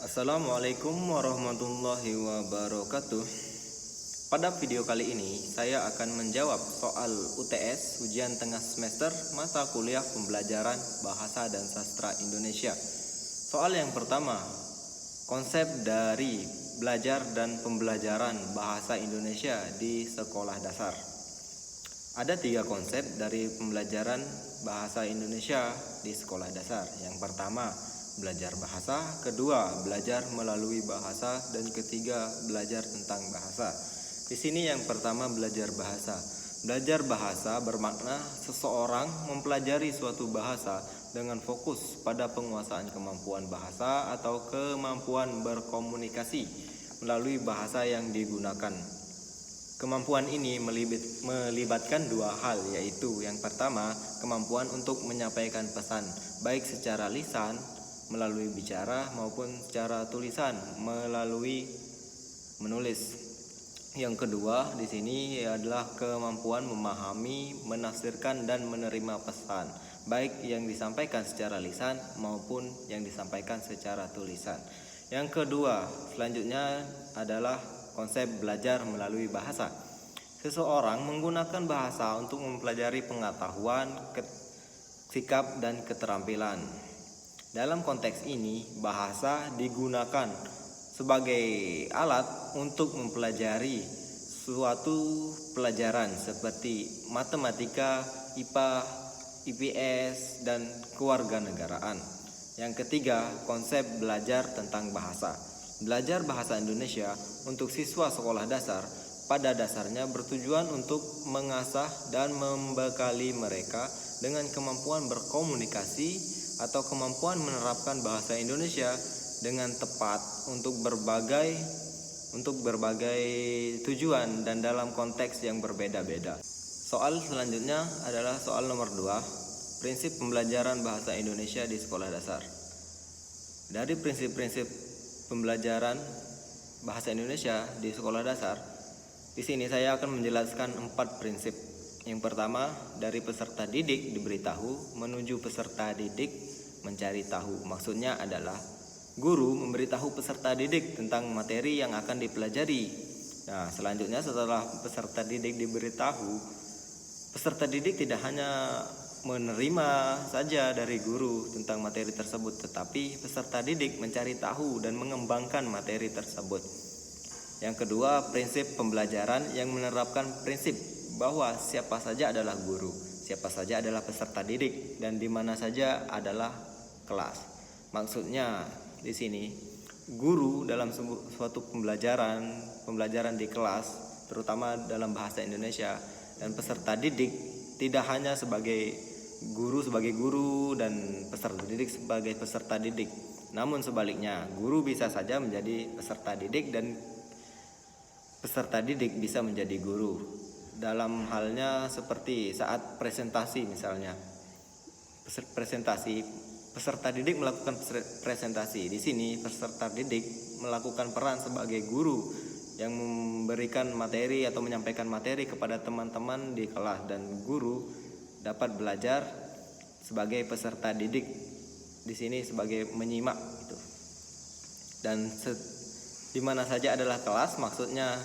Assalamualaikum warahmatullahi wabarakatuh. Pada video kali ini saya akan menjawab soal UTS ujian tengah semester mata kuliah pembelajaran Bahasa dan Sastra Indonesia. Soal yang pertama, konsep dari belajar dan pembelajaran bahasa Indonesia di sekolah dasar. Ada 3 konsep dari pembelajaran bahasa Indonesia di sekolah dasar. Yang pertama, belajar bahasa, kedua belajar melalui bahasa, dan ketiga belajar tentang bahasa. Di sini yang pertama belajar bahasa. Belajar bahasa bermakna seseorang mempelajari suatu bahasa dengan fokus pada penguasaan kemampuan bahasa atau kemampuan berkomunikasi melalui bahasa yang digunakan. Kemampuan ini melibatkan 2 hal, yaitu yang pertama kemampuan untuk menyampaikan pesan baik secara lisan melalui bicara maupun secara tulisan melalui menulis. Yang kedua di sini adalah kemampuan memahami, menafsirkan dan menerima pesan baik yang disampaikan secara lisan maupun yang disampaikan secara tulisan. Yang kedua selanjutnya adalah konsep belajar melalui bahasa. Seseorang menggunakan bahasa untuk mempelajari pengetahuan, sikap dan keterampilan. Dalam konteks ini, bahasa digunakan sebagai alat untuk mempelajari suatu pelajaran seperti matematika, IPA, IPS, dan kewarganegaraan. Yang ketiga, konsep belajar tentang bahasa. Belajar bahasa Indonesia untuk siswa sekolah dasar pada dasarnya bertujuan untuk mengasah dan membekali mereka dengan kemampuan berkomunikasi atau kemampuan menerapkan bahasa Indonesia dengan tepat untuk berbagai tujuan dan dalam konteks yang berbeda-beda. Soal selanjutnya adalah soal nomor 2, prinsip pembelajaran bahasa Indonesia di sekolah dasar. Dari prinsip-prinsip pembelajaran bahasa Indonesia di sekolah dasar, di sini saya akan menjelaskan 4 prinsip. Yang pertama, dari peserta didik diberitahu menuju peserta didik mencari tahu. Maksudnya adalah guru memberitahu peserta didik tentang materi yang akan dipelajari. Nah, selanjutnya setelah peserta didik diberitahu, peserta didik tidak hanya menerima saja dari guru tentang materi tersebut, tetapi peserta didik mencari tahu dan mengembangkan materi tersebut. Yang kedua, prinsip pembelajaran yang menerapkan prinsip bahwa siapa saja adalah guru, siapa saja adalah peserta didik, dan di mana saja adalah kelas. Maksudnya di sini guru dalam suatu pembelajaran di kelas, terutama dalam bahasa Indonesia, dan peserta didik tidak hanya sebagai guru dan peserta didik sebagai peserta didik. Namun sebaliknya, guru bisa saja menjadi peserta didik dan peserta didik bisa menjadi guru. Dalam halnya seperti saat presentasi misalnya. Peserta didik melakukan presentasi. Di sini peserta didik melakukan peran sebagai guru yang memberikan materi atau menyampaikan materi kepada teman-teman di kelas, dan guru dapat belajar sebagai peserta didik di sini sebagai menyimak gitu. Dan di mana saja adalah kelas, maksudnya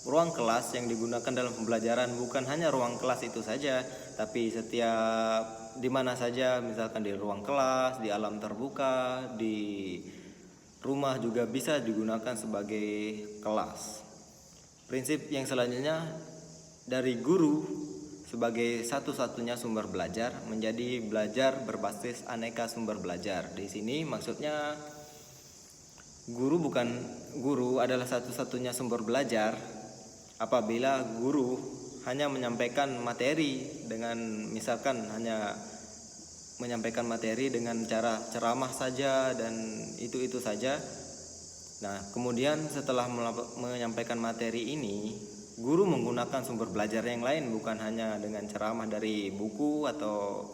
ruang kelas yang digunakan dalam pembelajaran bukan hanya ruang kelas itu saja, tapi setiap di mana saja, misalkan di ruang kelas, di alam terbuka, di rumah juga bisa digunakan sebagai kelas. Prinsip yang selanjutnya, dari guru sebagai satu-satunya sumber belajar menjadi belajar berbasis aneka sumber belajar. Di sini maksudnya guru adalah satu-satunya sumber belajar apabila guru hanya menyampaikan materi dengan misalkan hanya menyampaikan materi dengan cara ceramah saja dan itu saja. Nah, kemudian setelah menyampaikan materi ini, guru menggunakan sumber belajar yang lain, bukan hanya dengan ceramah dari buku atau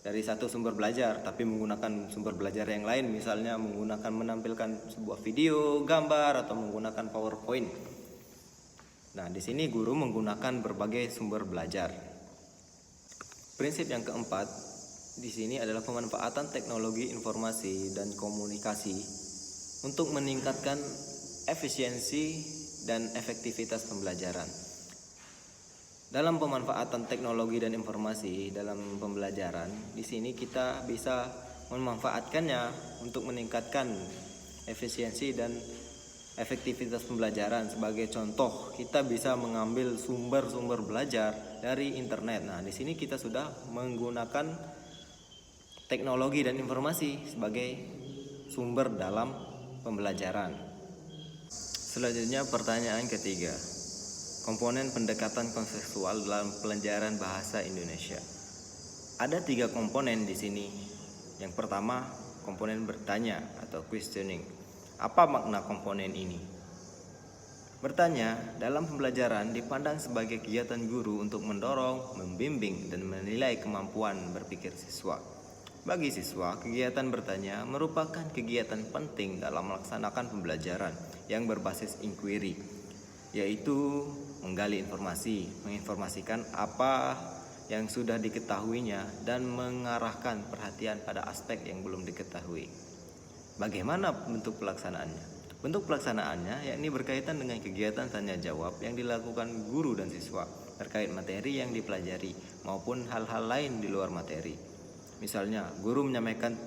dari satu sumber belajar, tapi menggunakan sumber belajar yang lain, misalnya menampilkan sebuah video, gambar, atau menggunakan PowerPoint. Nah, di sini guru menggunakan berbagai sumber belajar. Prinsip yang keempat di sini adalah pemanfaatan teknologi informasi dan komunikasi untuk meningkatkan efisiensi dan efektivitas pembelajaran. Dalam pemanfaatan teknologi dan informasi dalam pembelajaran, di sini kita bisa memanfaatkannya untuk meningkatkan efisiensi dan efektivitas pembelajaran. Sebagai contoh, kita bisa mengambil sumber-sumber belajar dari internet. Nah, di sini kita sudah menggunakan teknologi dan informasi sebagai sumber dalam pembelajaran. Selanjutnya pertanyaan ketiga. Komponen pendekatan kontekstual dalam pelajaran bahasa Indonesia. Ada 3 komponen di sini. Yang pertama, komponen bertanya atau questioning. Apa makna komponen ini? Bertanya dalam pembelajaran dipandang sebagai kegiatan guru untuk mendorong, membimbing, dan menilai kemampuan berpikir siswa. Bagi siswa, kegiatan bertanya merupakan kegiatan penting dalam melaksanakan pembelajaran yang berbasis inquiry, yaitu menggali informasi, menginformasikan apa yang sudah diketahuinya, dan mengarahkan perhatian pada aspek yang belum diketahui. Bagaimana bentuk pelaksanaannya? Bentuk pelaksanaannya yakni berkaitan dengan kegiatan tanya jawab yang dilakukan guru dan siswa terkait materi yang dipelajari maupun hal-hal lain di luar materi. Misalnya, guru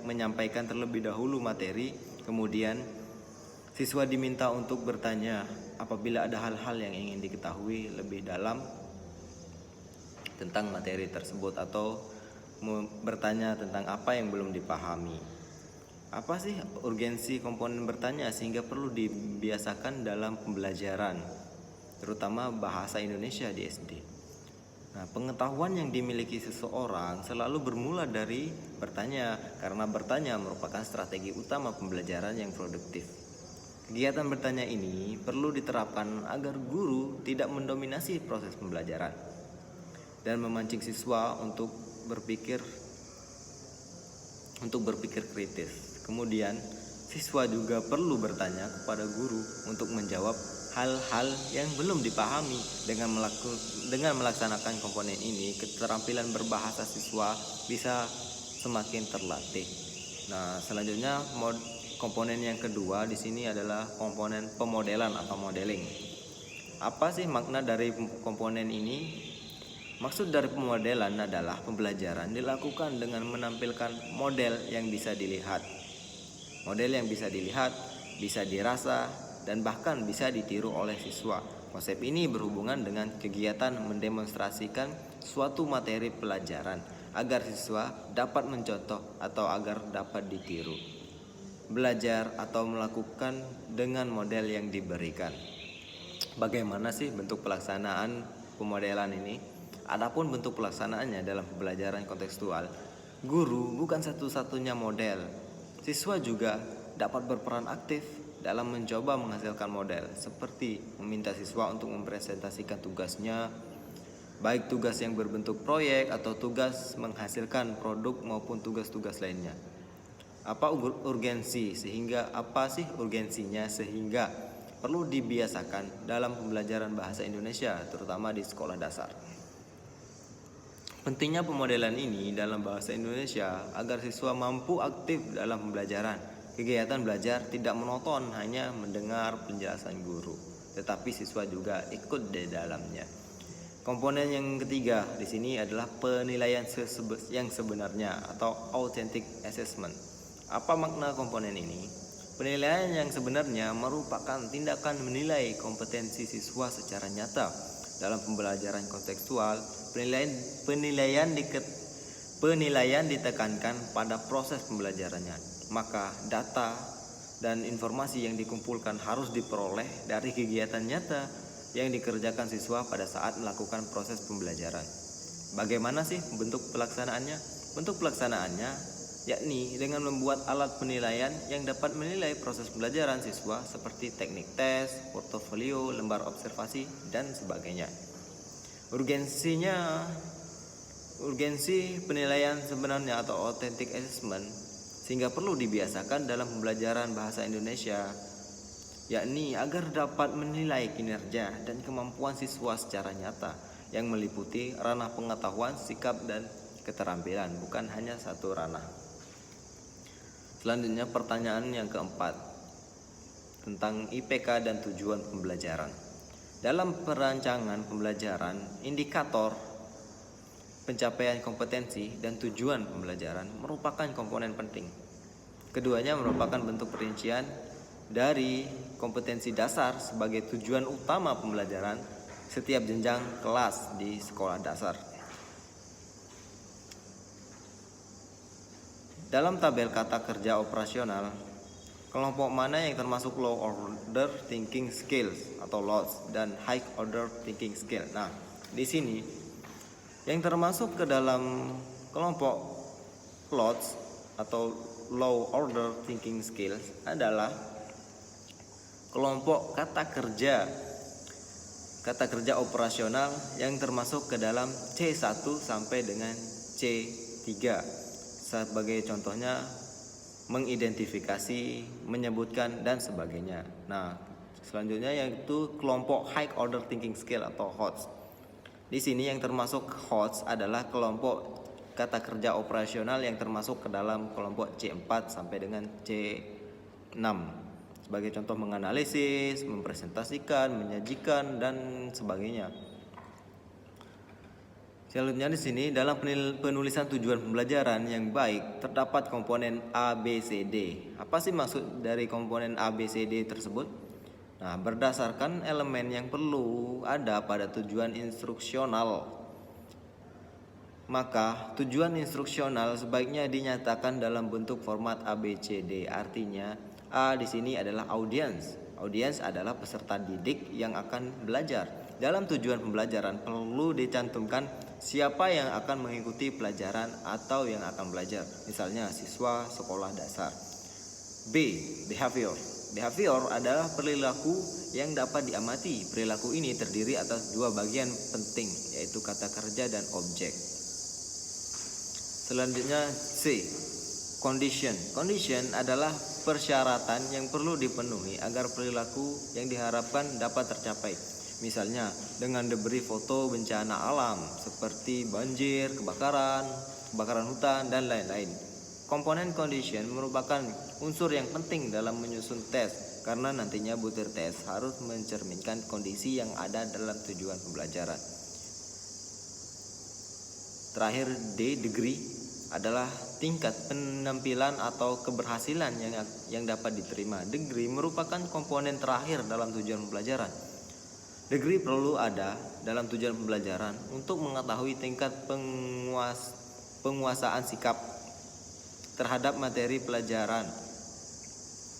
menyampaikan terlebih dahulu materi, kemudian siswa diminta untuk bertanya apabila ada hal-hal yang ingin diketahui lebih dalam tentang materi tersebut atau bertanya tentang apa yang belum dipahami. Apa sih urgensi komponen bertanya sehingga perlu dibiasakan dalam pembelajaran, terutama bahasa Indonesia di SD? Nah, pengetahuan yang dimiliki seseorang selalu bermula dari bertanya, karena bertanya merupakan strategi utama pembelajaran yang produktif. Kegiatan bertanya ini perlu diterapkan agar guru tidak mendominasi proses pembelajaran dan memancing siswa untuk berpikir kritis. Kemudian, siswa juga perlu bertanya kepada guru untuk menjawab hal-hal yang belum dipahami. Dengan melaksanakan komponen ini, keterampilan berbahasa siswa bisa semakin terlatih. Nah, selanjutnya komponen yang kedua di sini adalah komponen pemodelan atau modeling. Apa sih makna dari komponen ini? Maksud dari pemodelan adalah pembelajaran dilakukan dengan menampilkan model yang bisa dilihat. Model yang bisa dilihat, bisa dirasa, dan bahkan bisa ditiru oleh siswa. Konsep ini berhubungan dengan kegiatan mendemonstrasikan suatu materi pelajaran agar siswa dapat mencontoh atau agar dapat ditiru. Belajar atau melakukan dengan model yang diberikan. Bagaimana sih bentuk pelaksanaan pemodelan ini? Adapun bentuk pelaksanaannya dalam pembelajaran kontekstual, guru bukan satu-satunya model. Siswa juga dapat berperan aktif dalam mencoba menghasilkan model, seperti meminta siswa untuk mempresentasikan tugasnya, baik tugas yang berbentuk proyek atau tugas menghasilkan produk maupun tugas-tugas lainnya. Apa sih urgensinya sehingga perlu dibiasakan dalam pembelajaran bahasa Indonesia, terutama di sekolah dasar? Pentingnya pemodelan ini dalam bahasa Indonesia agar siswa mampu aktif dalam pembelajaran. Kegiatan belajar tidak monoton hanya mendengar penjelasan guru, tetapi siswa juga ikut di dalamnya. Komponen yang ketiga di sini adalah penilaian yang sebenarnya atau authentic assessment. Apa makna komponen ini? Penilaian yang sebenarnya merupakan tindakan menilai kompetensi siswa secara nyata. Dalam pembelajaran kontekstual, penilaian ditekankan pada proses pembelajarannya. Maka data dan informasi yang dikumpulkan harus diperoleh dari kegiatan nyata yang dikerjakan siswa pada saat melakukan proses pembelajaran. Bagaimana sih bentuk pelaksanaannya? Bentuk pelaksanaannya yakni dengan membuat alat penilaian yang dapat menilai proses pembelajaran siswa seperti teknik tes, portofolio, lembar observasi, dan sebagainya. Urgensi penilaian sebenarnya atau authentic assessment sehingga perlu dibiasakan dalam pembelajaran bahasa Indonesia, yakni agar dapat menilai kinerja dan kemampuan siswa secara nyata yang meliputi ranah pengetahuan, sikap, dan keterampilan, bukan hanya satu ranah. Selanjutnya pertanyaan yang keempat. tentang IPK dan tujuan pembelajaran. Dalam perancangan pembelajaran, indikator pencapaian kompetensi dan tujuan pembelajaran merupakan komponen penting. Keduanya merupakan bentuk perincian dari kompetensi dasar sebagai tujuan utama pembelajaran setiap jenjang kelas di sekolah dasar. Dalam tabel kata kerja operasional, kelompok mana yang termasuk low order thinking skills atau LOTS dan high order thinking skill? Nah, di sini yang termasuk ke dalam kelompok LOTS atau low order thinking skills adalah kelompok kata kerja operasional yang termasuk ke dalam C1 sampai dengan C3. Sebagai contohnya mengidentifikasi, menyebutkan dan sebagainya. Nah, selanjutnya yaitu kelompok high order thinking skill atau HOTS. Di sini yang termasuk HOTS adalah kelompok kata kerja operasional yang termasuk ke dalam kelompok C4 sampai dengan C6. Sebagai contoh menganalisis, mempresentasikan, menyajikan dan sebagainya. Selanjutnya di sini dalam penulisan tujuan pembelajaran yang baik terdapat komponen A, B, C, D. Apa sih maksud dari komponen A, B, C, D tersebut? Nah, berdasarkan elemen yang perlu ada pada tujuan instruksional, maka tujuan instruksional sebaiknya dinyatakan dalam bentuk format A, B, C, D. Artinya A di sini adalah audiens. Audiens adalah peserta didik yang akan belajar. Dalam tujuan pembelajaran perlu dicantumkan siapa yang akan mengikuti pelajaran atau yang akan belajar. Misalnya siswa sekolah dasar. B. Behavior. Behavior adalah perilaku yang dapat diamati. Perilaku ini terdiri atas dua bagian penting, yaitu kata kerja dan objek. Selanjutnya C. Condition. Condition adalah persyaratan yang perlu dipenuhi agar perilaku yang diharapkan dapat tercapai. Misalnya dengan diberi foto bencana alam seperti banjir, kebakaran hutan, dan lain-lain. Komponen condition merupakan unsur yang penting dalam menyusun tes karena nantinya butir tes harus mencerminkan kondisi yang ada dalam tujuan pembelajaran. Terakhir D. Degree adalah tingkat penampilan atau keberhasilan yang dapat diterima. Degree merupakan komponen terakhir dalam tujuan pembelajaran. Degree perlu ada dalam tujuan pembelajaran untuk mengetahui tingkat penguasaan sikap terhadap materi pelajaran,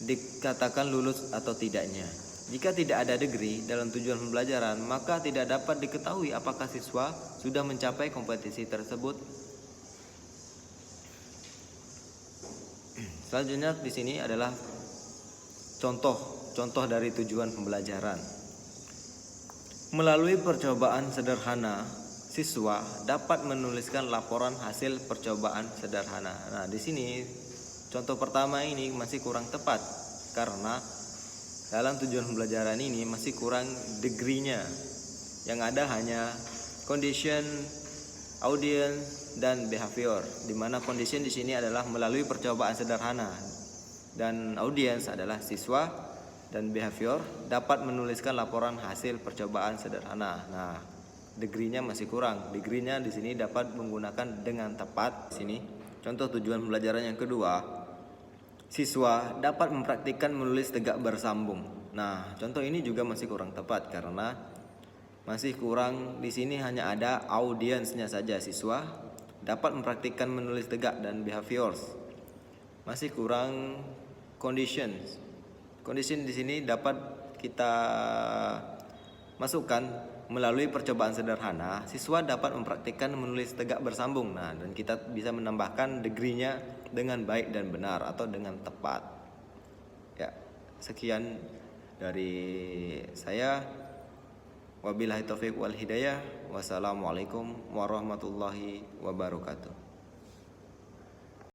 dikatakan lulus atau tidaknya. Jika tidak ada degree dalam tujuan pembelajaran, maka tidak dapat diketahui apakah siswa sudah mencapai kompetensi tersebut. Selanjutnya di sini adalah contoh dari tujuan pembelajaran. Melalui percobaan sederhana, siswa dapat menuliskan laporan hasil percobaan sederhana. Nah, di sini contoh pertama ini masih kurang tepat karena dalam tujuan pembelajaran ini masih kurang degree-nya. Yang ada hanya condition, audience, dan behavior. Di mana condition di sini adalah melalui percobaan sederhana dan audience adalah siswa. Dan behavior dapat menuliskan laporan hasil percobaan sederhana. Nah, degree-nya masih kurang. Degree-nya di sini dapat menggunakan dengan tepat. Sini contoh tujuan pembelajaran yang kedua. Siswa dapat mempraktikkan menulis tegak bersambung. Nah, contoh ini juga masih kurang tepat karena masih kurang di sini hanya ada audiensnya saja. Siswa dapat mempraktikkan menulis tegak dan behaviors. Masih kurang conditions. Condition di sini dapat kita masukkan melalui percobaan sederhana. Siswa dapat mempraktikkan menulis tegak bersambung. Nah, dan kita bisa menambahkan degree-nya dengan baik dan benar atau dengan tepat. Ya, sekian dari saya. Wabillahi taufiq wal hidayah. Wassalamualaikum warahmatullahi wabarakatuh.